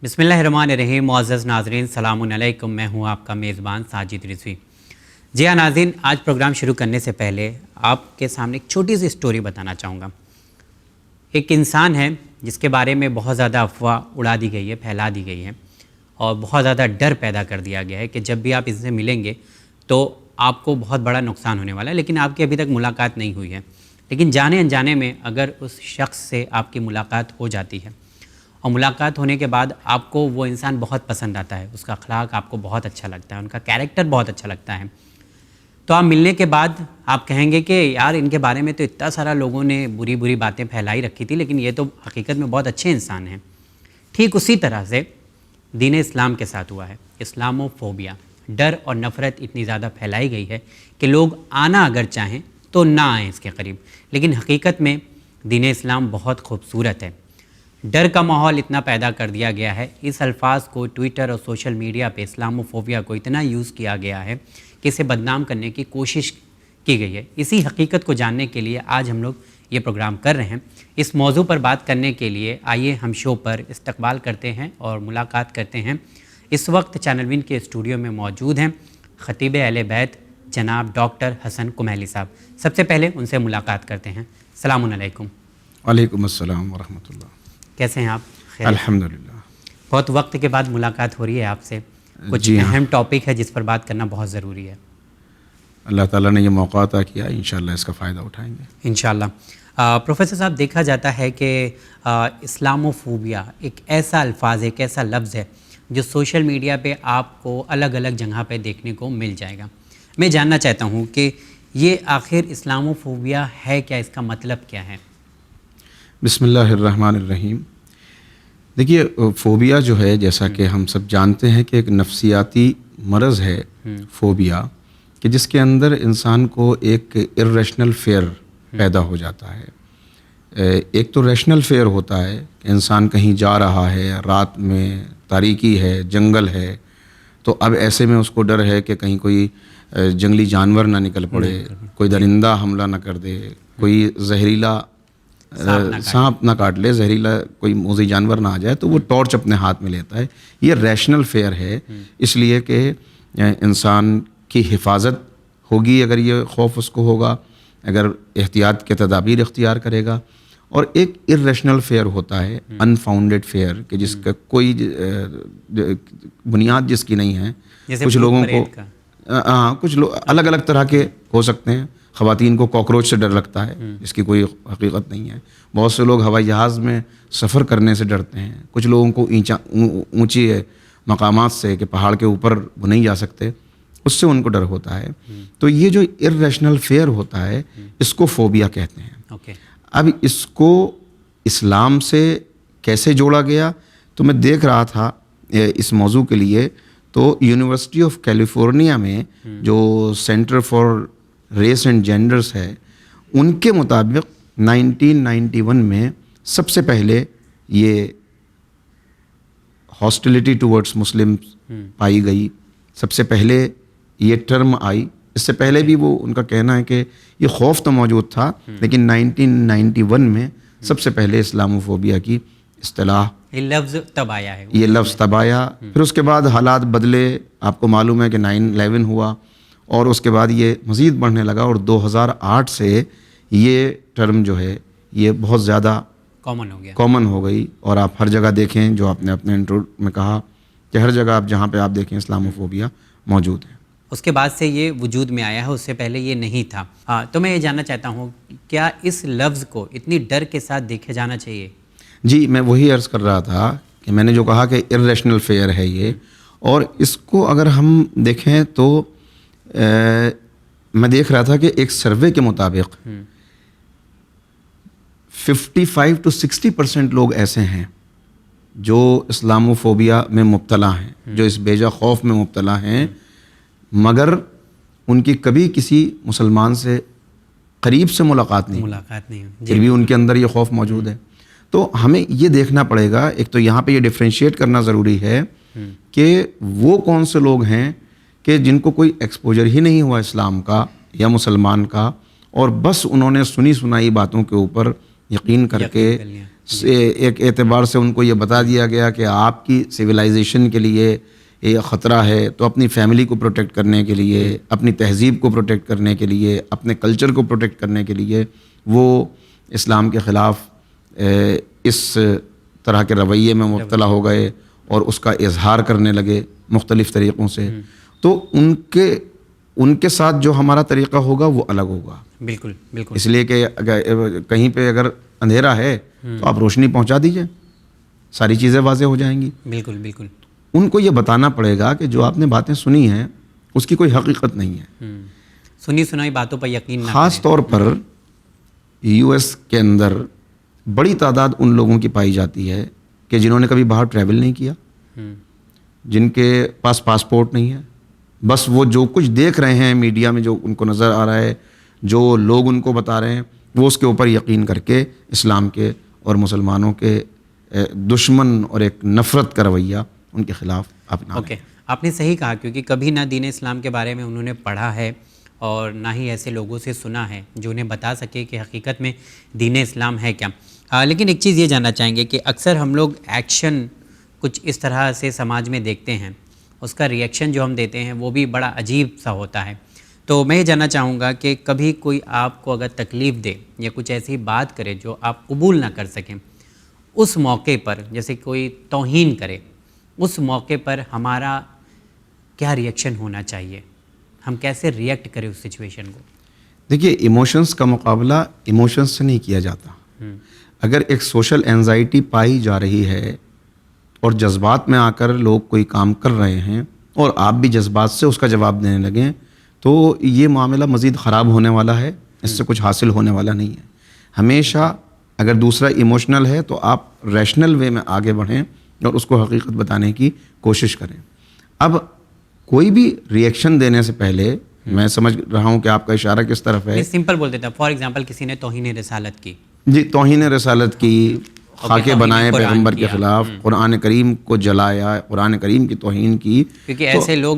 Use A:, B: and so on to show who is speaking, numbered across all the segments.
A: بسم اللہ الرحمن الرحیم. معزز ناظرین السلام علیکم. میں ہوں آپ کا میزبان ساجد رضوی. جی ہاں ناظرین, آج پروگرام شروع کرنے سے پہلے آپ کے سامنے ایک چھوٹی سی اسٹوری بتانا چاہوں گا. ایک انسان ہے جس کے بارے میں بہت زیادہ افواہ اڑا دی گئی ہے, پھیلا دی گئی ہے اور بہت زیادہ ڈر پیدا کر دیا گیا ہے کہ جب بھی آپ اس سے ملیں گے تو آپ کو بہت بڑا نقصان ہونے والا ہے, لیکن آپ کی ابھی تک ملاقات نہیں ہوئی ہے. لیکن جانے انجانے میں اگر اس شخص سے آپ کی ملاقات ہو جاتی ہے اور ملاقات ہونے کے بعد آپ کو وہ انسان بہت پسند آتا ہے, اس کا اخلاق آپ کو بہت اچھا لگتا ہے, ان کا کیریکٹر بہت اچھا لگتا ہے, تو آپ ملنے کے بعد آپ کہیں گے کہ یار ان کے بارے میں تو اتنا سارا لوگوں نے بری بری باتیں پھیلائی رکھی تھی, لیکن یہ تو حقیقت میں بہت اچھے انسان ہیں. ٹھیک اسی طرح سے دین اسلام کے ساتھ ہوا ہے. اسلامو فوبیا, ڈر اور نفرت اتنی زیادہ پھیلائی گئی ہے کہ لوگ آنا اگر چاہیں تو نہ آئیں اس کے قریب, لیکن حقیقت میں دین اسلام بہت خوبصورت ہے. ڈر کا ماحول اتنا پیدا کر دیا گیا ہے, اس الفاظ کو ٹویٹر اور سوشل میڈیا پہ اسلامو فوبیا کو اتنا یوز کیا گیا ہے کہ اسے بدنام کرنے کی کوشش کی گئی ہے. اسی حقیقت کو جاننے کے لیے آج ہم لوگ یہ پروگرام کر رہے ہیں. اس موضوع پر بات کرنے کے لیے آئیے ہم شو پر استقبال کرتے ہیں اور ملاقات کرتے ہیں. اس وقت چینل ون کے اسٹوڈیو میں موجود ہیں خطیب اہل بیت جناب ڈاکٹر حسن کمیلی صاحب. سب سے پہلے ان سے ملاقات کرتے ہیں. السلام علیکم.
B: وعلیکم السلام ورحمۃ اللہ.
A: کیسے ہیں آپ؟ خیر
B: الحمدللہ.
A: بہت وقت کے بعد ملاقات ہو رہی ہے آپ سے. کچھ اہم ٹاپک ہے جس پر بات کرنا بہت ضروری ہے.
B: اللہ تعالیٰ نے یہ موقع عطا کیا, انشاءاللہ اس کا فائدہ اٹھائیں گے
A: انشاءاللہ. پروفیسر صاحب, دیکھا جاتا ہے کہ اسلامو فوبیا ایک ایسا الفاظ ہے, ایک ایسا لفظ ہے جو سوشل میڈیا پہ آپ کو الگ الگ جگہ پہ دیکھنے کو مل جائے گا. میں جاننا چاہتا ہوں کہ یہ آخر اسلامو فوبیا ہے کیا, اس کا مطلب کیا ہے؟
B: بسم اللہ الرحمن الرحیم. دیکھیے, فوبیا جو ہے جیسا کہ ہم سب جانتے ہیں کہ ایک نفسیاتی مرض ہے فوبیا, کہ جس کے اندر انسان کو ایک ارریشنل فیئر پیدا ہو جاتا ہے. ایک تو ریشنل فیئر ہوتا ہے کہ انسان کہیں جا رہا ہے, رات میں تاریکی ہے, جنگل ہے, تو اب ایسے میں اس کو ڈر ہے کہ کہیں کوئی جنگلی جانور نہ نکل پڑے, کوئی درندہ حملہ نہ کر دے, کوئی زہریلا سانپ نہ کاٹ لے, زہریلا کوئی موذی جانور نہ آ جائے, تو وہ ٹارچ اپنے ہاتھ میں لیتا ہے. یہ ریشنل فیئر ہے, اس لیے کہ انسان کی حفاظت ہوگی اگر یہ خوف اس کو ہوگا, اگر احتیاط کے تدابیر اختیار کرے گا. اور ایک ارریشنل فیئر ہوتا ہے, انفاؤنڈیڈ فیئر, کہ جس کا کوئی بنیاد جس کی نہیں ہے. کچھ لوگوں کو کچھ لوگ الگ الگ طرح کے ہو سکتے ہیں. خواتین کو کاکروچ سے ڈر لگتا ہے, اس کی کوئی حقیقت نہیں ہے. بہت سے لوگ ہوائی جہاز میں سفر کرنے سے ڈرتے ہیں. کچھ لوگوں کو اونچی مقامات سے, کہ پہاڑ کے اوپر وہ نہیں جا سکتے, اس سے ان کو ڈر ہوتا ہے. تو یہ جو ارریشنل فیئر ہوتا ہے اس کو فوبیا کہتے ہیں. اب اس کو اسلام سے کیسے جوڑا گیا, تو میں دیکھ رہا تھا اس موضوع کے لیے, تو یونیورسٹی آف کیلیفورنیا میں جو centre for race and genders ہے, ان کے مطابق 1991 میں سب سے پہلے یہ ہاسٹیلٹی ٹورڈس مسلم پائی گئی, سب سے پہلے یہ ٹرم آئی. اس سے پہلے بھی وہ ان کا کہنا ہے کہ یہ خوف تو موجود تھا, لیکن 1991 میں سب سے پہلے اسلامو فوبیا کی اصطلاح,
A: یہ لفظ تب آیا ہے.
B: یہ لفظ تب آیا. پھر اس کے بعد حالات بدلے, آپ کو معلوم ہے کہ 9/11 ہوا, اور اس کے بعد یہ مزید بڑھنے لگا, اور 2008 سے یہ ٹرم جو ہے یہ بہت زیادہ کامن ہو گئی. اور آپ ہر جگہ دیکھیں, جو آپ نے اپنے انٹرو میں کہا کہ ہر جگہ آپ جہاں پہ آپ دیکھیں اسلامو فوبیا موجود ہے.
A: اس کے بعد سے یہ وجود میں آیا ہے, اس سے پہلے یہ نہیں تھا. تو میں یہ جاننا چاہتا ہوں, کیا اس لفظ کو اتنی ڈر کے ساتھ دیکھا جانا چاہیے؟
B: جی, میں وہی عرض کر رہا تھا کہ میں نے جو کہا کہ ارریشنل فیئر ہے یہ, اور اس کو اگر ہم دیکھیں تو میں دیکھ رہا تھا کہ ایک سروے کے مطابق 55 to 60% لوگ ایسے ہیں جو اسلامو فوبیا میں مبتلا ہیں, جو اس بیجا خوف میں مبتلا ہیں, مگر ان کی کبھی کسی مسلمان سے قریب سے ملاقات نہیں ہوئی, پھر بھی ان کے اندر یہ خوف موجود ہے. تو ہمیں یہ دیکھنا پڑے گا, ایک تو یہاں پہ یہ ڈفرینشیٹ کرنا ضروری ہے کہ وہ کون سے لوگ ہیں کہ جن کو کوئی ایکسپوجر ہی نہیں ہوا اسلام کا یا مسلمان کا, اور بس انہوں نے سنی سنائی باتوں کے اوپر یقین کر کے ایک اعتبار سے ان کو یہ بتا دیا گیا کہ آپ کی سویلائزیشن کے لیے یہ خطرہ ہے، تو اپنی فیملی کو پروٹیکٹ کرنے کے لیے، اپنی تہذیب کو پروٹیکٹ کرنے کے لیے، اپنے کلچر کو پروٹیکٹ کرنے کے لیے وہ اسلام کے خلاف اس طرح کے رویے میں مبتلا ہو گئے اور اس کا اظہار کرنے لگے مختلف طریقوں سے. تو ان کے ساتھ جو ہمارا طریقہ ہوگا وہ الگ ہوگا.
A: بالکل بالکل.
B: اس لیے کہ کہیں پہ اگر اندھیرا ہے تو آپ روشنی پہنچا دیجئے، ساری چیزیں واضح ہو جائیں گی.
A: بالکل بالکل.
B: ان کو یہ بتانا پڑے گا کہ جو آپ نے باتیں سنی ہیں اس کی کوئی حقیقت نہیں ہے.
A: سنی سنائی باتوں پر یقین نہ کریں.
B: خاص طور پر یو ایس کے اندر بڑی تعداد ان لوگوں کی پائی جاتی ہے کہ جنہوں نے کبھی باہر ٹریول نہیں کیا، جن کے پاس پاسپورٹ نہیں ہے، بس وہ جو کچھ دیکھ رہے ہیں میڈیا میں، جو ان کو نظر آ رہا ہے، جو لوگ ان کو بتا رہے ہیں، وہ اس کے اوپر یقین کر کے اسلام کے اور مسلمانوں کے دشمن اور ایک نفرت کا رویہ ان کے خلاف اپنا.
A: اوکے، آپ نے صحیح کہا، کیونکہ کبھی نہ دین اسلام کے بارے میں انہوں نے پڑھا ہے اور نہ ہی ایسے لوگوں سے سنا ہے جو انہیں بتا سکے کہ حقیقت میں دین اسلام ہے کیا. لیکن ایک چیز یہ جاننا چاہیں گے کہ اکثر ہم لوگ ایکشن کچھ اس طرح سے سماج میں دیکھتے ہیں، اس کا ری ایکشن جو ہم دیتے ہیں وہ بھی بڑا عجیب سا ہوتا ہے. تو میں یہ جاننا چاہوں گا کہ کبھی کوئی آپ کو اگر تکلیف دے یا کچھ ایسی بات کرے جو آپ قبول نہ کر سکیں، اس موقع پر جیسے کوئی توہین کرے، اس موقع پر ہمارا کیا ری ایکشن ہونا چاہیے؟ ہم کیسے ری ایکٹ کریں اس سچویشن کو؟
B: دیکھیے، ایموشنز کا مقابلہ ایموشنز سے نہیں کیا جاتا. اگر ایک سوشل اینزائٹی پائی جا رہی ہے اور جذبات میں آ کر لوگ کوئی کام کر رہے ہیں اور آپ بھی جذبات سے اس کا جواب دینے لگیں، تو یہ معاملہ مزید خراب ہونے والا ہے، اس سے کچھ حاصل ہونے والا نہیں ہے. ہمیشہ اگر دوسرا ایموشنل ہے تو آپ ریشنل وے میں آگے بڑھیں اور اس کو حقیقت بتانے کی کوشش کریں. اب کوئی بھی ری ایکشن دینے سے پہلے، میں سمجھ رہا ہوں کہ آپ کا اشارہ کس طرف ہے.
A: سمپل بول دیتا ہوں، فار ایگزامپل کسی نے توہین رسالت کی،
B: جی، توہین رسالت کی، خاکے بنائے پیغمبر کے خلاف، قرآن کریم کو جلایا، قرآن کریم کی توہین کی.
A: کیونکہ ایسے لوگ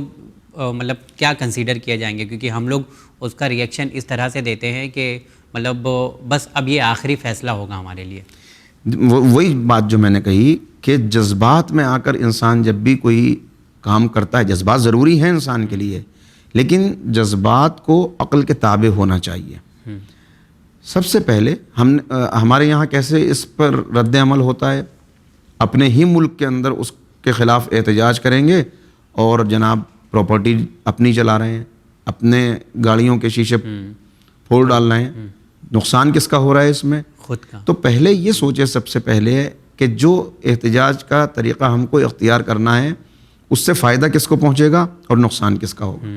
A: مطلب کیا کنسیڈر کیا جائیں گے؟ کیونکہ ہم لوگ اس کا ری ایکشن اس طرح سے دیتے ہیں کہ مطلب بس اب یہ آخری فیصلہ ہوگا ہمارے لیے.
B: وہی بات جو میں نے کہی کہ جذبات میں آ کر انسان جب بھی کوئی کام کرتا ہے، جذبات ضروری ہیں انسان کے لیے، لیکن جذبات کو عقل کے تابع ہونا چاہیے. سب سے پہلے ہمارے یہاں کیسے اس پر رد عمل ہوتا ہے؟ اپنے ہی ملک کے اندر اس کے خلاف احتجاج کریں گے اور جناب پراپرٹی اپنی چلا رہے ہیں، اپنے گاڑیوں کے شیشے پھوڑ ڈال رہے ہیں. نقصان کس کا ہو رہا ہے اس میں؟
A: خود کا. تو
B: پہلے یہ سوچے سب سے پہلے کہ جو احتجاج کا طریقہ ہم کو اختیار کرنا ہے اس سے فائدہ کس کو پہنچے گا اور نقصان کس کا ہوگا.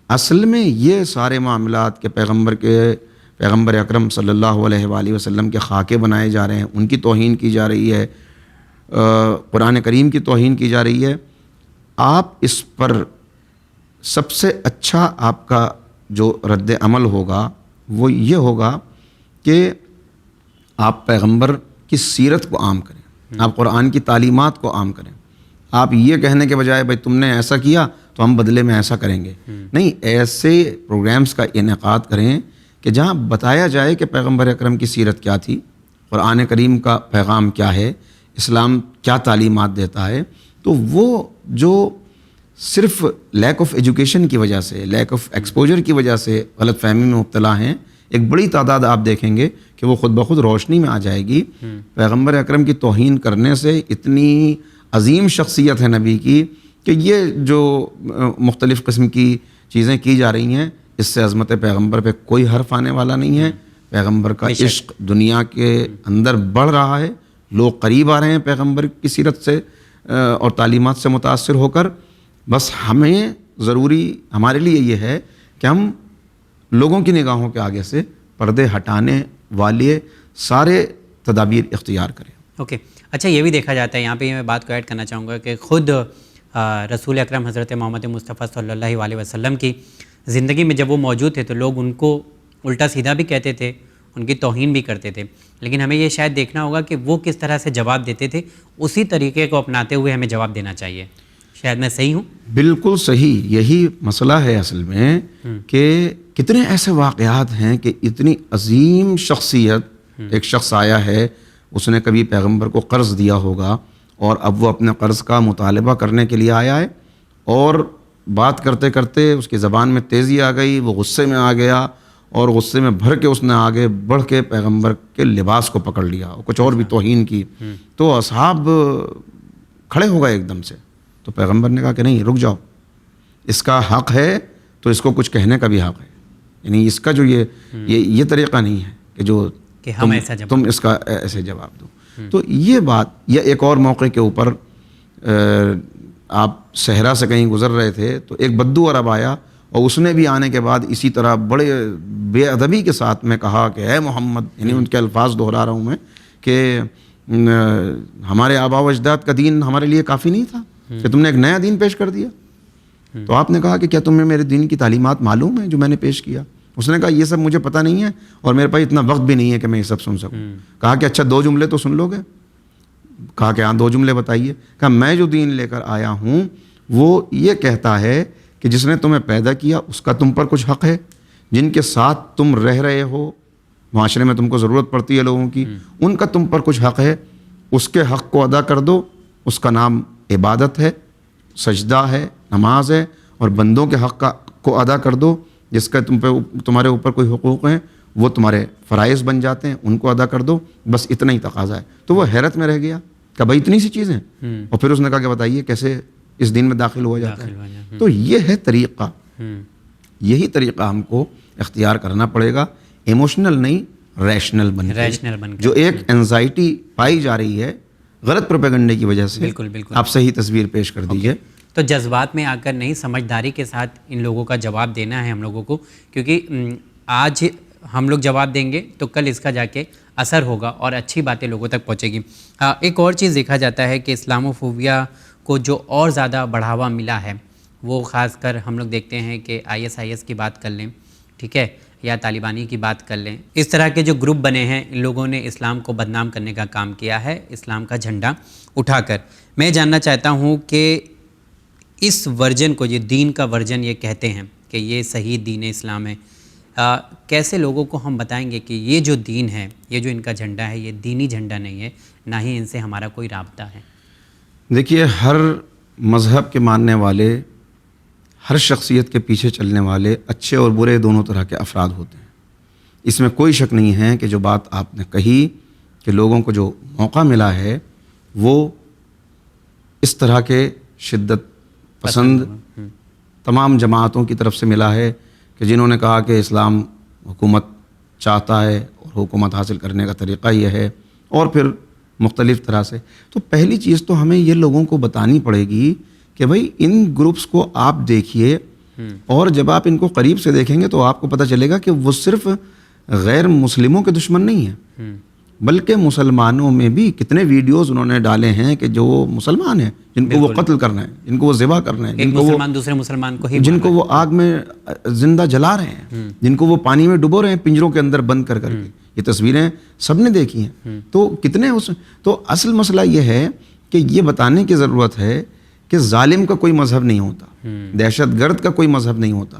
B: اصل میں یہ سارے معاملات کے پیغمبر اکرم صلی اللہ علیہ وآلہ وسلم کے خاکے بنائے جا رہے ہیں، ان کی توہین کی جا رہی ہے، قرآن کریم کی توہین کی جا رہی ہے. آپ اس پر سب سے اچھا آپ کا جو رد عمل ہوگا وہ یہ ہوگا کہ آپ پیغمبر کی سیرت کو عام کریں، آپ قرآن کی تعلیمات کو عام کریں. آپ یہ کہنے کے بجائے بھائی تم نے ایسا کیا تو ہم بدلے میں ایسا کریں گے، نہیں، ایسے پروگرامز کا انعقاد کریں کہ جہاں بتایا جائے کہ پیغمبر اکرم کی سیرت کیا تھی، قرآن کریم کا پیغام کیا ہے، اسلام کیا تعلیمات دیتا ہے. تو وہ جو صرف لیک آف ایجوکیشن کی وجہ سے، لیک آف ایکسپوجر کی وجہ سے غلط فہمی میں مبتلا ہیں، ایک بڑی تعداد آپ دیکھیں گے کہ وہ خود بخود روشنی میں آ جائے گی. پیغمبر اکرم کی توہین کرنے سے اتنی عظیم شخصیت ہے نبی کی کہ یہ جو مختلف قسم کی چیزیں کی جا رہی ہیں، اس سے عظمت پیغمبر پہ کوئی حرف آنے والا نہیں ہے. پیغمبر کا عشق دنیا کے اندر بڑھ رہا ہے، لوگ قریب آ رہے ہیں پیغمبر کی سیرت سے اور تعلیمات سے متاثر ہو کر. بس ہمیں ضروری ہمارے لیے یہ ہے کہ ہم لوگوں کی نگاہوں کے آگے سے پردے ہٹانے والے سارے تدابیر اختیار کریں.
A: اوکے، اچھا، یہ بھی دیکھا جاتا ہے، یہاں پہ میں بات کو ایڈ کرنا چاہوں گا کہ خود رسول اکرم حضرت محمد مصطفیٰ صلی اللہ علیہ وسلم کی زندگی میں جب وہ موجود تھے تو لوگ ان کو الٹا سیدھا بھی کہتے تھے، ان کی توہین بھی کرتے تھے. لیکن ہمیں یہ شاید دیکھنا ہوگا کہ وہ کس طرح سے جواب دیتے تھے، اسی طریقے کو اپناتے ہوئے ہمیں جواب دینا چاہیے. شاید میں صحیح ہوں؟
B: بالکل صحیح. یہی مسئلہ ہے اصل میں کہ کتنے ایسے واقعات ہیں کہ اتنی عظیم شخصیت، ایک شخص آیا ہے اس نے کبھی پیغمبر کو قرض دیا ہوگا اور اب وہ اپنے قرض کا مطالبہ کرنے کے لیے آیا ہے، اور بات کرتے کرتے اس کی زبان میں تیزی آ گئی، وہ غصے میں آ گیا اور غصے میں بھر کے اس نے آگے بڑھ کے پیغمبر کے لباس کو پکڑ لیا اور کچھ اور بھی توہین کی، تو اصحاب کھڑے ہو گئے ایک دم سے. تو پیغمبر نے کہا کہ نہیں، رک جاؤ، اس کا حق ہے تو اس کو کچھ کہنے کا بھی حق ہے. یعنی اس کا جو یہ طریقہ نہیں ہے کہ جو
A: کہ ہم ایسا
B: تم اس کا ایسے جواب دو. تو یہ بات، یا ایک اور موقع کے اوپر آپ صحرا سے کہیں گزر رہے تھے تو ایک بدو عرب آیا اور اس نے بھی آنے کے بعد اسی طرح بڑے بے ادبی کے ساتھ میں کہا کہ اے محمد، یعنی ان کے الفاظ دہرا رہا ہوں میں، کہ ہمارے آبا و اجداد کا دین ہمارے لیے کافی نہیں تھا کہ تم نے ایک نیا دین پیش کر دیا. تو آپ نے کہا کہ کیا تمہیں میرے دین کی تعلیمات معلوم ہیں جو میں نے پیش کیا؟ اس نے کہا یہ سب مجھے پتہ نہیں ہے اور میرے پاس اتنا وقت بھی نہیں ہے کہ میں یہ سب سن سکوں. کہا کہ اچھا 2 جملے تو سن لو گے؟ کہا کہ ہاں 2 جملے بتائیے. کہا میں جو دین لے کر آیا ہوں وہ یہ کہتا ہے کہ جس نے تمہیں پیدا کیا اس کا تم پر کچھ حق ہے، جن کے ساتھ تم رہ رہے ہو، معاشرے میں تم کو ضرورت پڑتی ہے لوگوں کی، ان کا تم پر کچھ حق ہے، اس کے حق کو ادا کر دو. اس کا نام عبادت ہے، سجدہ ہے، نماز ہے، اور بندوں کے حق کو ادا کر دو. جس کا تمہارے اوپر کوئی حقوق ہیں وہ تمہارے فرائض بن جاتے ہیں، ان کو ادا کر دو. بس اتنا ہی تقاضا ہے. تو وہ حیرت میں رہ گیا کہ بھائی اتنی سی چیزیں. اور پھر اس نے کہا کہ بتائیے کیسے اس دین میں داخل ہوا جاتا ہے. تو یہ ہے طریقہ، یہی طریقہ ہم کو اختیار کرنا پڑے گا، ایموشنل نہیں، ریشنل بن کے. جو ایک انزائٹی پائی جا رہی ہے غلط پروپیگنڈے کی وجہ سے،
A: بالکل
B: آپ صحیح تصویر پیش کر دیجئے.
A: تو جذبات میں آ کر نہیں، سمجھداری کے ساتھ ان لوگوں کا جواب دینا ہے ہم لوگوں کو، کیونکہ آج ہم لوگ جواب دیں گے تو کل اس کا جا کے اثر ہوگا اور اچھی باتیں لوگوں تک پہنچے گی. ایک اور چیز دیکھا جاتا ہے کہ اسلامو فوبیا کو جو اور زیادہ بڑھاوا ملا ہے وہ خاص کر ہم لوگ دیکھتے ہیں کہ ISIS کی بات کر لیں، ٹھیک ہے، یا طالبانی کی بات کر لیں. اس طرح کے جو گروپ بنے ہیں ان لوگوں نے اسلام کو بدنام کرنے کا کام کیا ہے اسلام کا جھنڈا اٹھا کر. میں جاننا چاہتا ہوں کہ اس ورژن کو، یہ دین کا ورژن یہ کہتے ہیں کہ یہ صحیح دین اسلام ہے، کیسے لوگوں کو ہم بتائیں گے کہ یہ جو دین ہے، یہ جو ان کا جھنڈا ہے، یہ دینی جھنڈا نہیں ہے، نہ ہی ان سے ہمارا کوئی رابطہ ہے؟
B: دیکھیے، ہر مذہب کے ماننے والے، ہر شخصیت کے پیچھے چلنے والے اچھے اور برے دونوں طرح کے افراد ہوتے ہیں. اس میں کوئی شک نہیں ہے کہ جو بات آپ نے کہی کہ لوگوں کو جو موقع ملا ہے وہ اس طرح کے شدت پسند تمام جماعتوں کی طرف سے ملا ہے کہ جنہوں نے کہا کہ اسلام حکومت چاہتا ہے اور حکومت حاصل کرنے کا طریقہ یہ ہے، اور پھر مختلف طرح سے. تو پہلی چیز تو ہمیں یہ لوگوں کو بتانی پڑے گی کہ بھائی ان گروپس کو آپ دیکھیے، اور جب آپ ان کو قریب سے دیکھیں گے تو آپ کو پتہ چلے گا کہ وہ صرف غیر مسلموں کے دشمن نہیں ہیں، بلکہ مسلمانوں میں بھی کتنے ویڈیوز انہوں نے ڈالے ہیں کہ جو مسلمان ہیں جن کو وہ قتل کرنا ہے، جن کو وہ ذبح کرنا ہے،
A: ایک مسلمان دوسرے مسلمان کو ہی،
B: جن کو وہ آگ میں زندہ جلا رہے ہیں، جن کو وہ پانی میں ڈبو رہے ہیں پنجروں کے اندر بند کر کے. یہ تصویریں سب نے دیکھی ہیں. تو کتنے تو اصل مسئلہ یہ ہے کہ یہ بتانے کی ضرورت ہے کہ ظالم کا کوئی مذہب نہیں ہوتا، دہشت گرد کا کوئی مذہب نہیں ہوتا.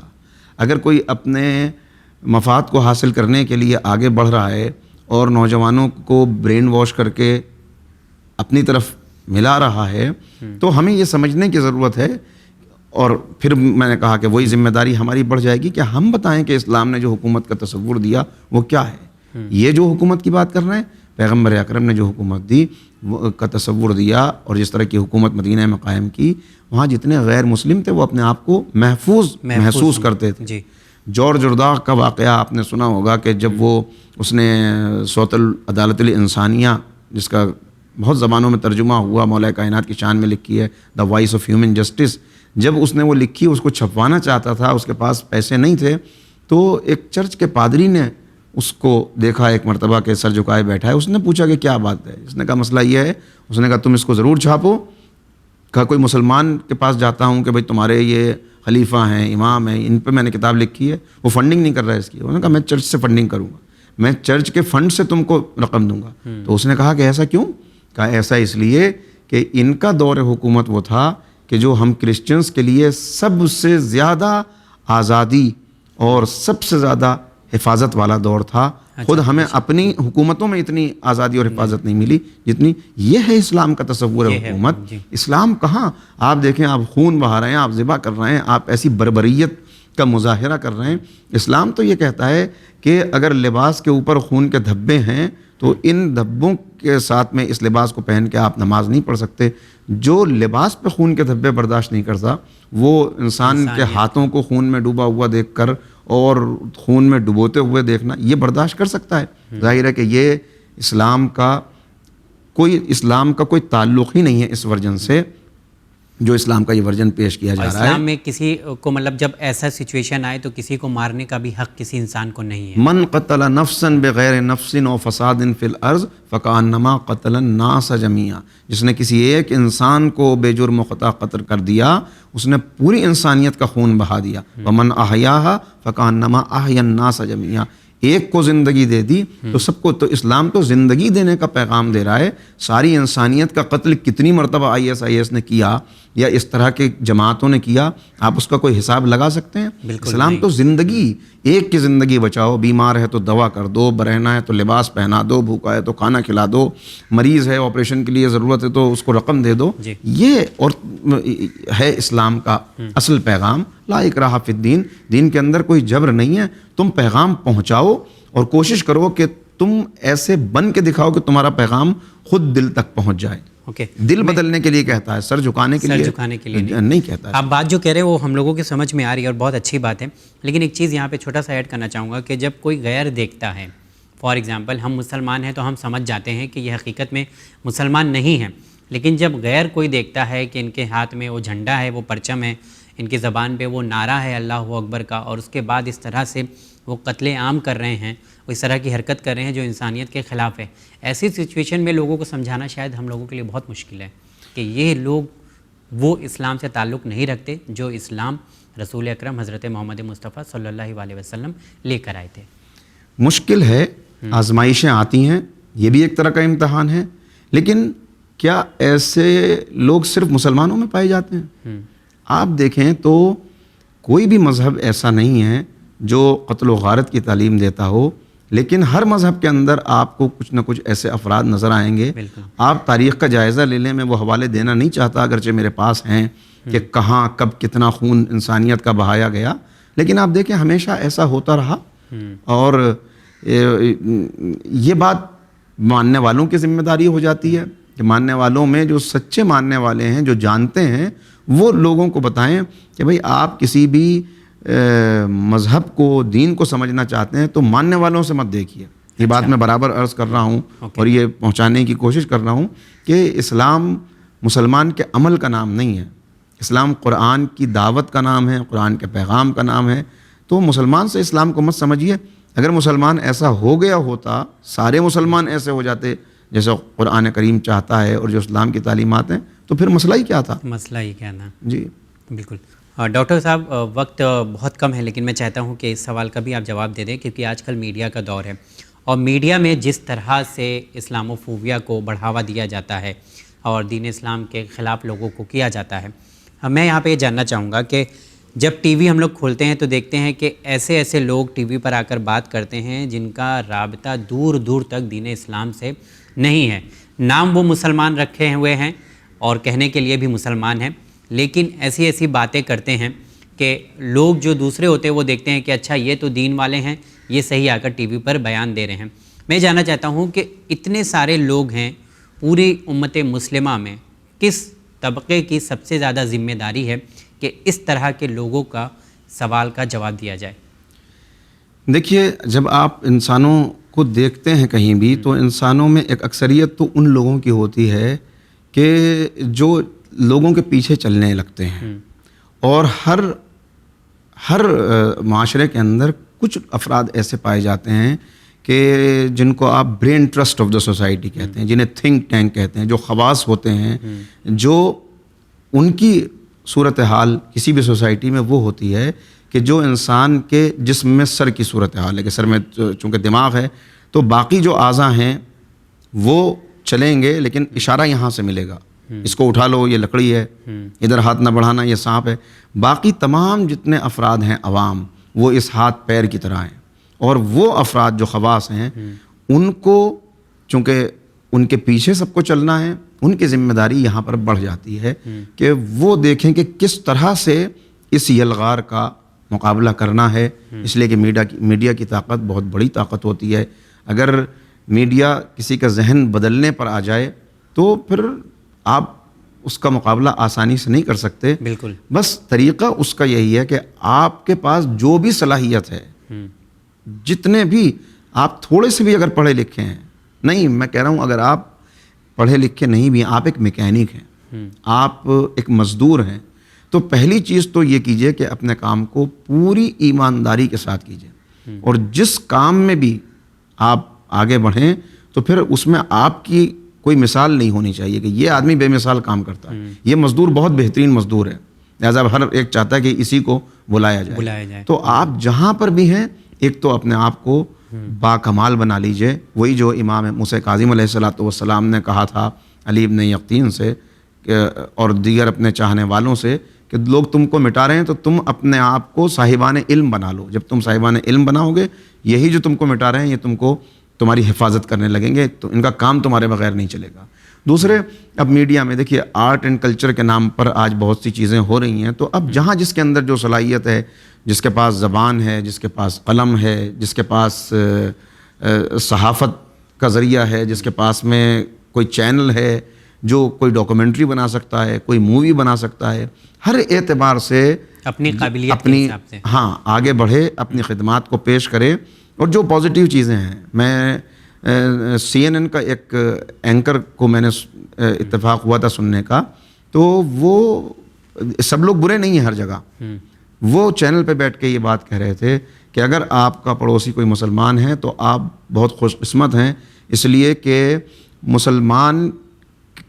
B: اگر کوئی اپنے مفاد کو حاصل کرنے کے لیے آگے بڑھ رہا ہے اور نوجوانوں کو برین واش کر کے اپنی طرف ملا رہا ہے، تو ہمیں یہ سمجھنے کی ضرورت ہے. اور پھر میں نے کہا کہ وہی ذمہ داری ہماری بڑھ جائے گی کہ ہم بتائیں کہ اسلام نے جو حکومت کا تصور دیا وہ کیا ہے. یہ جو حکومت کی بات کر رہے ہیں، پیغمبر اکرم نے جو حکومت دی کا تصور دیا، اور جس طرح کی حکومت مدینہ میں قائم کی، وہاں جتنے غیر مسلم تھے وہ اپنے آپ کو محفوظ محسوس کرتے تھے. جارج ارداغ کا واقعہ آپ نے سنا ہوگا کہ جب وہ اس نے صوت العدالت الانسانیہ، جس کا بہت زبانوں میں ترجمہ ہوا، مولا کائنات کی شان میں لکھی ہے، the voice of human justice, جب اس نے وہ لکھی اس کو چھپوانا چاہتا تھا، اس کے پاس پیسے نہیں تھے، تو ایک چرچ کے پادری نے اس کو دیکھا ایک مرتبہ کہ سر جھکائے بیٹھا ہے. اس نے پوچھا کہ کیا بات ہے؟ اس نے کہا مسئلہ یہ ہے. اس نے کہا تم اس کو ضرور چھاپو. کہا کوئی مسلمان کے پاس جاتا ہوں کہ بھائی تمہارے یہ خلیفہ ہیں، امام ہیں، ان پہ میں نے کتاب لکھی ہے، وہ فنڈنگ نہیں کر رہا ہے اس کی. انہوں نے کہا میں چرچ سے فنڈنگ کروں گا، میں چرچ کے فنڈ سے تم کو رقم دوں گا. تو اس نے کہا کہ ایسا کیوں؟ کہا ایسا اس لیے کہ ان کا دور حکومت وہ تھا کہ جو ہم کرسچنز کے لیے سب سے زیادہ آزادی اور سب سے زیادہ حفاظت والا دور تھا. خود ہمیں اپنی حکومتوں میں اتنی آزادی اور حفاظت نہیں ملی جتنی یہ ہے اسلام کا تصور حکومت. اسلام کہاں، آپ دیکھیں آپ خون بہا رہے ہیں، آپ ذبح کر رہے ہیں، آپ ایسی بربریت کا مظاہرہ کر رہے ہیں. اسلام تو یہ کہتا ہے کہ اگر لباس کے اوپر خون کے دھبے ہیں تو ان دھبوں کے ساتھ میں اس لباس کو پہن کے آپ نماز نہیں پڑھ سکتے. جو لباس پہ خون کے دھبے برداشت نہیں کرتا وہ انسان کے ہاتھوں کو خون میں ڈوبا ہوا دیکھ کر اور خون میں ڈبوتے ہوئے دیکھنا یہ برداشت کر سکتا ہے؟ ظاہر ہے کہ یہ اسلام کا کوئی تعلق ہی نہیں ہے اس ورژن سے جو اسلام کا یہ ورژن پیش کیا جا رہا ہے.
A: اسلام میں کسی کو مطلب جب ایسا سچویشن آئے تو کسی کو مارنے کا بھی حق کسی انسان کو نہیں ہے.
B: من قتل نفسا بغیر نفس و فساد فی الارض فکانما قتل الناس جميعا. جس نے کسی ایک انسان کو بے جرم و خطا قتل کر دیا اس نے پوری انسانیت کا خون بہا دیا. ومن احیاها فکانما احیا الناس جميعا. ایک کو زندگی دے دی تو سب کو. تو اسلام تو زندگی دینے کا پیغام دے رہا ہے. ساری انسانیت کا قتل کتنی مرتبہ IS نے کیا یا اس طرح کے جماعتوں نے کیا، آپ اس کا کوئی حساب لگا سکتے ہیں؟ اسلام تو زندگی، ایک کی زندگی بچاؤ. بیمار ہے تو دوا کر دو، برہنہ ہے تو لباس پہنا دو، بھوکا ہے تو کھانا کھلا دو، مریض ہے آپریشن کے لیے ضرورت ہے تو اس کو رقم دے دو. یہ اور ہے اسلام کا اصل پیغام. لا اکراہ فی الدین. دین کے اندر کوئی جبر نہیں ہے. تم پیغام پہنچاؤ اور کوشش کرو کہ تم ایسے بن کے دکھاؤ کہ تمہارا پیغام خود دل تک پہنچ جائے. دل بدلنے کے لیے کہتا ہے، سر جھکانے کے لیے نہیں کہتا ہے.
A: آپ بات جو کہہ رہے ہیں وہ ہم لوگوں کی سمجھ میں آ رہی ہے اور بہت اچھی بات ہے. لیکن ایک چیز یہاں پہ چھوٹا سا ایڈ کرنا چاہوں گا کہ جب کوئی غیر دیکھتا ہے، فار ایگزامپل ہم مسلمان ہیں تو ہم سمجھ جاتے ہیں کہ یہ حقیقت میں مسلمان نہیں ہیں. لیکن جب غیر کوئی دیکھتا ہے کہ ان کے ہاتھ میں وہ جھنڈا ہے، وہ پرچم ہے، ان کی زبان پہ وہ نعرہ ہے اللہ اکبر کا، اور اس کے بعد اس طرح سے وہ قتل عام کر رہے ہیں، وہ اس طرح کی حرکت کر رہے ہیں جو انسانیت کے خلاف ہے، ایسی سچویشن میں لوگوں کو سمجھانا شاید ہم لوگوں کے لیے بہت مشکل ہے کہ یہ لوگ وہ اسلام سے تعلق نہیں رکھتے جو اسلام رسول اکرم حضرت محمد مصطفیٰ صلی اللہ علیہ وسلم لے کر آئے تھے.
B: مشکل ہے، آزمائشیں آتی ہیں، یہ بھی ایک طرح کا امتحان ہے. لیکن کیا ایسے لوگ صرف مسلمانوں میں پائے جاتے ہیں؟ آپ دیکھیں تو کوئی بھی مذہب ایسا نہیں ہے جو قتل و غارت کی تعلیم دیتا ہو، لیکن ہر مذہب کے اندر آپ کو کچھ نہ کچھ ایسے افراد نظر آئیں گے. آپ تاریخ کا جائزہ لے لیں، میں وہ حوالے دینا نہیں چاہتا اگرچہ میرے پاس ہیں کہ کہاں کب کتنا خون انسانیت کا بہایا گیا، لیکن آپ دیکھیں ہمیشہ ایسا ہوتا رہا. اور یہ بات ماننے والوں کی ذمہ داری ہو جاتی ہے کہ ماننے والوں میں جو سچے ماننے والے ہیں، جو جانتے ہیں، وہ لوگوں کو بتائیں کہ بھئی آپ کسی بھی مذہب کو، دین کو سمجھنا چاہتے ہیں تو ماننے والوں سے مت دیکھیے. یہ بات میں برابر عرض کر رہا ہوں اور یہ پہنچانے کی کوشش کر رہا ہوں کہ اسلام مسلمان کے عمل کا نام نہیں ہے. اسلام قرآن کی دعوت کا نام ہے، قرآن کے پیغام کا نام ہے. تو مسلمان سے اسلام کو مت سمجھیے. اگر مسلمان ایسا ہو گیا ہوتا، سارے مسلمان ایسے ہو جاتے جیسے قرآن کریم چاہتا ہے اور جو اسلام کی تعلیمات ہیں، تو پھر مسئلہ ہی کیا تھا؟
A: مسئلہ ہی کیا تھا.
B: جی
A: بالکل. ڈاکٹر صاحب وقت بہت کم ہے، لیکن میں چاہتا ہوں کہ اس سوال کا بھی آپ جواب دے دیں، کیونکہ آج کل میڈیا کا دور ہے اور میڈیا میں جس طرح سے اسلام و فوبیا کو بڑھاوا دیا جاتا ہے اور دین اسلام کے خلاف لوگوں کو کیا جاتا ہے، میں یہاں پہ یہ جاننا چاہوں گا کہ جب ٹی وی ہم لوگ کھولتے ہیں تو دیکھتے ہیں کہ ایسے ایسے لوگ ٹی وی پر آ کر بات کرتے ہیں جن کا رابطہ دور دور تک دین اسلام سے نہیں ہے. نام وہ مسلمان رکھے ہوئے ہیں اور کہنے کے لیے بھی مسلمان ہیں، لیکن ایسی ایسی باتیں کرتے ہیں کہ لوگ جو دوسرے ہوتے ہیں وہ دیکھتے ہیں کہ اچھا یہ تو دین والے ہیں، یہ صحیح آ کر ٹی وی پر بیان دے رہے ہیں. میں جاننا چاہتا ہوں کہ اتنے سارے لوگ ہیں پوری امت مسلمہ میں، کس طبقے کی سب سے زیادہ ذمہ داری ہے کہ اس طرح کے لوگوں کا سوال کا جواب دیا جائے؟
B: دیکھیے، جب آپ انسانوں کو دیکھتے ہیں کہیں بھی تو انسانوں میں ایک اکثریت تو ان لوگوں کی ہوتی ہے کہ جو لوگوں کے پیچھے چلنے لگتے ہیں. اور ہر معاشرے کے اندر کچھ افراد ایسے پائے جاتے ہیں کہ جن کو آپ brain trust of the society کہتے ہیں، جنہیں تھنک ٹینک کہتے ہیں، جو خواص ہوتے ہیں، جو ان کی صورتحال کسی بھی سوسائٹی میں وہ ہوتی ہے کہ جو انسان کے جسم میں سر کی صورتحال ہے کہ سر میں چونکہ دماغ ہے تو باقی جو اعضاء ہیں وہ چلیں گے لیکن اشارہ یہاں سے ملے گا، اس کو اٹھا لو، یہ لکڑی ہے، ادھر ہاتھ نہ بڑھانا، یہ سانپ ہے. باقی تمام جتنے افراد ہیں عوام، وہ اس ہاتھ پیر کی طرح ہیں اور وہ افراد جو خواص ہیں ان کو چونکہ ان کے پیچھے سب کو چلنا ہے، ان کی ذمہ داری یہاں پر بڑھ جاتی ہے کہ وہ دیکھیں کہ کس طرح سے اس یلغار کا مقابلہ کرنا ہے. اس لیے کہ میڈیا کی طاقت بہت بڑی طاقت ہوتی ہے. اگر میڈیا کسی کا ذہن بدلنے پر آ جائے تو پھر آپ اس کا مقابلہ آسانی سے نہیں کر سکتے.
A: بالکل.
B: بس طریقہ اس کا یہی ہے کہ آپ کے پاس جو بھی صلاحیت ہے، جتنے بھی آپ تھوڑے سے بھی اگر پڑھے لکھے ہیں، نہیں میں کہہ رہا ہوں اگر آپ پڑھے لکھے نہیں بھی، آپ ایک میکینک ہیں، آپ ایک مزدور ہیں، تو پہلی چیز تو یہ کیجئے کہ اپنے کام کو پوری ایمانداری کے ساتھ کیجئے. اور جس کام میں بھی آپ آگے بڑھیں تو پھر اس میں آپ کی کوئی مثال نہیں ہونی چاہیے کہ یہ آدمی بے مثال کام کرتا ہے، یہ مزدور بہت بہترین مزدور ہے، لہٰذا ہر ایک چاہتا ہے کہ اسی کو بلایا جائے. تو آپ جہاں پر بھی ہیں ایک تو اپنے آپ کو با کمال بنا لیجئے. وہی جو امام موسیٰ کاظم علیہ السلام نے کہا تھا علی ابن یقطین سے اور دیگر اپنے چاہنے والوں سے کہ لوگ تم کو مٹا رہے ہیں تو تم اپنے آپ کو صاحبان علم بنا لو. جب تم صاحبان علم بناؤ گے، یہی جو تم کو مٹا رہے ہیں یہ تم کو تمہاری حفاظت کرنے لگیں گے، تو ان کا کام تمہارے بغیر نہیں چلے گا. دوسرے، اب میڈیا میں دیکھیے آرٹ اینڈ کلچر کے نام پر آج بہت سی چیزیں ہو رہی ہیں. تو اب جہاں جس کے اندر جو صلاحیت ہے، جس کے پاس زبان ہے، جس کے پاس قلم ہے، جس کے پاس صحافت کا ذریعہ ہے، جس کے پاس میں کوئی چینل ہے جو کوئی ڈاکومنٹری بنا سکتا ہے، کوئی مووی بنا سکتا ہے، ہر اعتبار سے
A: اپنی قابلیت کے حساب سے
B: آگے بڑھے، اپنی خدمات کو پیش کرے. اور جو پازیٹیو چیزیں ہیں، میں CNN کا ایک اینکر کو میں نے اتفاق ہوا تھا سننے کا، تو وہ سب لوگ برے نہیں ہیں ہر جگہ. وہ چینل پہ بیٹھ کے یہ بات کہہ رہے تھے کہ اگر آپ کا پڑوسی کوئی مسلمان ہے تو آپ بہت خوش قسمت ہیں، اس لیے کہ مسلمان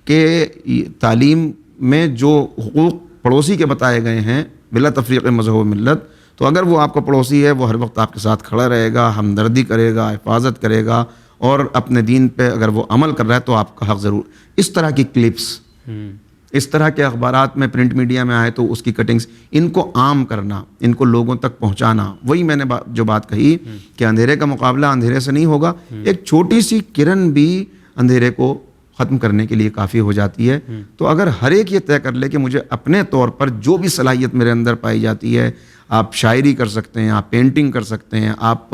B: کے تعلیم میں جو حقوق پڑوسی کے بتائے گئے ہیں بلا تفریق مذہب و ملت، تو اگر وہ آپ کا پڑوسی ہے وہ ہر وقت آپ کے ساتھ کھڑا رہے گا، ہمدردی کرے گا، حفاظت کرے گا، اور اپنے دین پہ اگر وہ عمل کر رہا ہے تو آپ کا حق ضرور. اس طرح کی کلپس، اس طرح کے اخبارات میں پرنٹ میڈیا میں آئے تو اس کی کٹنگز، ان کو عام کرنا، ان کو لوگوں تک پہنچانا. وہی میں نے جو بات کہی کہ اندھیرے کا مقابلہ اندھیرے سے نہیں ہوگا، ایک چھوٹی سی کرن بھی اندھیرے کو ختم کرنے کے لیے کافی ہو جاتی ہے. تو اگر ہر ایک یہ طے کر لے کہ مجھے اپنے طور پر جو بھی صلاحیت میرے اندر پائی جاتی ہے، آپ شاعری کر سکتے ہیں، آپ پینٹنگ کر سکتے ہیں، آپ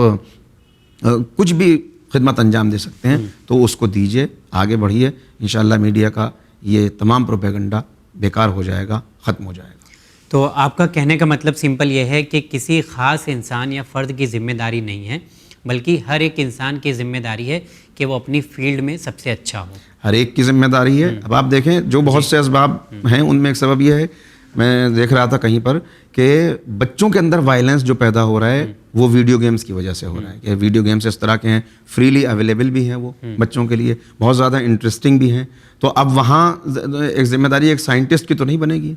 B: کچھ بھی خدمت انجام دے سکتے ہیں، تو اس کو دیجئے، آگے بڑھیے. انشاءاللہ میڈیا کا یہ تمام پروپیگنڈا بیکار ہو جائے گا، ختم ہو جائے گا.
A: تو آپ کا کہنے کا مطلب سمپل یہ ہے کہ کسی خاص انسان یا فرد کی ذمہ داری نہیں ہے، بلکہ ہر ایک انسان کی ذمہ داری ہے کہ وہ اپنی فیلڈ میں سب سے اچھا ہو.
B: ہر ایک کی ذمہ داری ہے. اب آپ دیکھیں جو بہت سے اسباب ہیں ان میں ایک سبب یہ ہے، میں دیکھ رہا تھا کہیں پر کہ بچوں کے اندر وائلنس جو پیدا ہو رہا ہے وہ ویڈیو گیمز کی وجہ سے ہو رہا ہے. کہ ویڈیو گیمز اس طرح کے ہیں، فریلی اویلیبل بھی ہیں، وہ بچوں کے لیے بہت زیادہ انٹرسٹنگ بھی ہیں. تو اب وہاں ایک ذمہ داری ایک سائنٹسٹ کی تو نہیں بنے گی،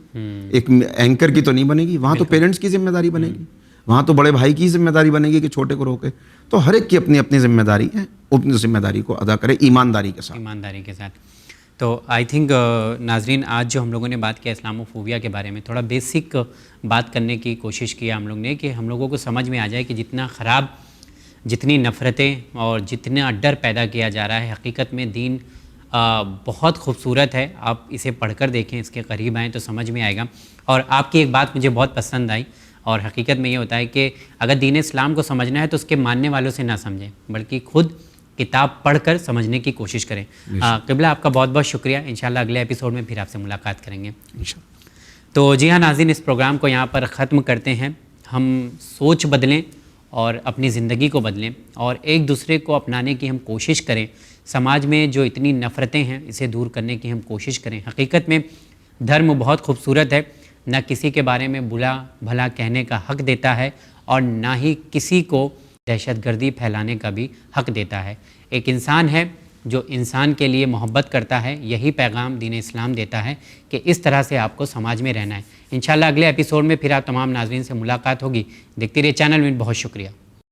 B: ایک اینکر کی تو نہیں بنے گی، وہاں تو پیرنٹس کی ذمہ داری بنے گی، وہاں تو بڑے بھائی کی ذمہ داری بنے گی کہ چھوٹے کو روکے. تو ہر ایک کی اپنی اپنی ذمہ داری ہے، اپنی ذمہ داری کو ادا کرے ایمانداری کے ساتھ.
A: تو آئی تھنک ناظرین، آج جو ہم لوگوں نے بات کیا اسلام و فوبیا کے بارے میں، تھوڑا بیسک بات کرنے کی کوشش کیا ہم لوگ نے کہ ہم لوگوں کو سمجھ میں آ جائے کہ جتنا خراب، جتنی نفرتیں اور جتنا ڈر پیدا کیا جا رہا ہے، حقیقت میں دین بہت خوبصورت ہے. آپ اسے پڑھ کر دیکھیں، اس کے قریب آئیں تو سمجھ میں آئے گا. اور آپ کی ایک بات مجھے بہت پسند آئی، اور حقیقت میں یہ ہوتا ہے کہ اگر دین اسلام کو سمجھنا ہے تو اس کے ماننے والوں سے نہ سمجھیں، بلکہ خود کتاب پڑھ کر سمجھنے کی کوشش کریں. قبلہ آپ کا بہت بہت شکریہ. انشاءاللہ اگلے ایپیسوڈ میں پھر آپ سے ملاقات کریں گے. تو جی ہاں ناظرین، اس پروگرام کو یہاں پر ختم کرتے ہیں. ہم سوچ بدلیں اور اپنی زندگی کو بدلیں اور ایک دوسرے کو اپنانے کی ہم کوشش کریں. سماج میں جو اتنی نفرتیں ہیں اسے دور کرنے کی ہم کوشش کریں. حقیقت میں دھرم بہت خوبصورت ہے، نہ کسی کے بارے میں برا بھلا کہنے کا حق دیتا ہے اور نہ ہی کسی کو دہشت گردی پھیلانے کا بھی حق دیتا ہے. ایک انسان ہے جو انسان کے لیے محبت کرتا ہے. یہی پیغام دین اسلام دیتا ہے کہ اس طرح سے آپ کو سماج میں رہنا ہے. انشاءاللہ اگلے ایپیسوڈ میں پھر آپ تمام ناظرین سے ملاقات ہوگی. دیکھتے رہیے چینل میں. بہت شکریہ.